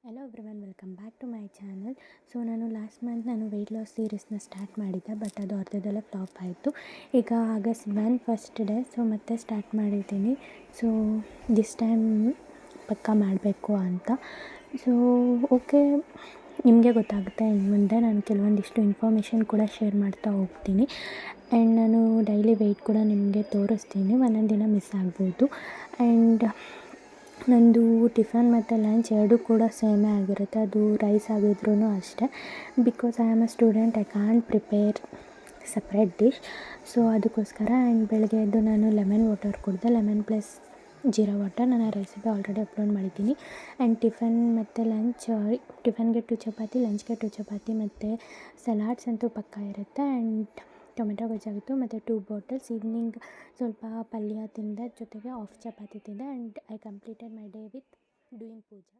Hello everyone, welcome back to my channel. So ನಾನು last month weight loss ಸೀರೀಸ್ನ start ಮಾಡಿದ್ದೆ, but ಅದು ಅರ್ಧದಲ್ಲೇ ಫ್ಲಾಪ್ ಆಯಿತು. ಈಗ ಆಗಸ್ಟ್ 1 ಫಸ್ಟ್ ಡೇ, ಸೊ ಮತ್ತೆ ಸ್ಟಾರ್ಟ್ ಮಾಡಿದ್ದೀನಿ. ಸೊ ದಿಸ್ ಟೈಮ್ ಪಕ್ಕಾ ಮಾಡಬೇಕು ಅಂತ. ಸೊ ಓಕೆ, ನಿಮಗೆ ಗೊತ್ತಾಗುತ್ತೆ ಇನ್ನು ಮುಂದೆ ನಾನು ಕೆಲವೊಂದಿಷ್ಟು ಇನ್ಫಾರ್ಮೇಷನ್ ಕೂಡ ಶೇರ್ ಮಾಡ್ತಾ ಹೋಗ್ತೀನಿ. ಆ್ಯಂಡ್ ನಾನು ಡೈಲಿ ವೆಯ್ಟ್ ಕೂಡ ನಿಮಗೆ ತೋರಿಸ್ತೀನಿ, ಒಂದೊಂದು ದಿನ ಮಿಸ್ ಆಗ್ಬೋದು. ಆ್ಯಂಡ್ ನಂದು ಟಿಫನ್ ಮತ್ತು ಲಂಚ್ ಎರಡೂ ಕೂಡ ಸೇಮೇ ಆಗಿರುತ್ತೆ. ಅದು ರೈಸ್ ಆಗಿದ್ರೂ ಅಷ್ಟೇ, because I am a student, I can't prepare separate dish. So ಅದಕ್ಕೋಸ್ಕರ. ಆ್ಯಂಡ್ ಬೆಳಗ್ಗೆ ಎದ್ದು ನಾನು ಲೆಮನ್ ವಾಟರ್ ಕುಡಿದೆ, ಲೆಮನ್ ಪ್ಲಸ್ ಜೀರಾ ವಾಟರ್. ನಾನು ಆ ರೆಸಿಪಿ ಆಲ್ರೆಡಿ ಅಪ್ಲೋಡ್ ಮಾಡಿದ್ದೀನಿ. ಆ್ಯಂಡ್ ಟಿಫನ್ ಮತ್ತು ಲಂಚ್, ಟಿಫನ್ಗೆ 2 ಚಪಾತಿ, ಲಂಚ್ಗೆ 2 ಚಪಾತಿ ಮತ್ತು ಸಲಾಡ್ಸ್ ಅಂತೂ ಪಕ್ಕಾ ಇರುತ್ತೆ. ಆ್ಯಂಡ್ ಟೊಮೆಟೊ ಗೊಜ್ಜಾಗಿತ್ತು ಮತ್ತು 2 ಬಾಟಲ್ಸ್. ಈವ್ನಿಂಗ್ ಸ್ವಲ್ಪ ಪಲ್ಯ ತಿಂದೆ, ಜೊತೆಗೆ ಹಾಫ್ ಚಪಾತಿ ತಿಂದೆ. And I completed my day with doing Pooja.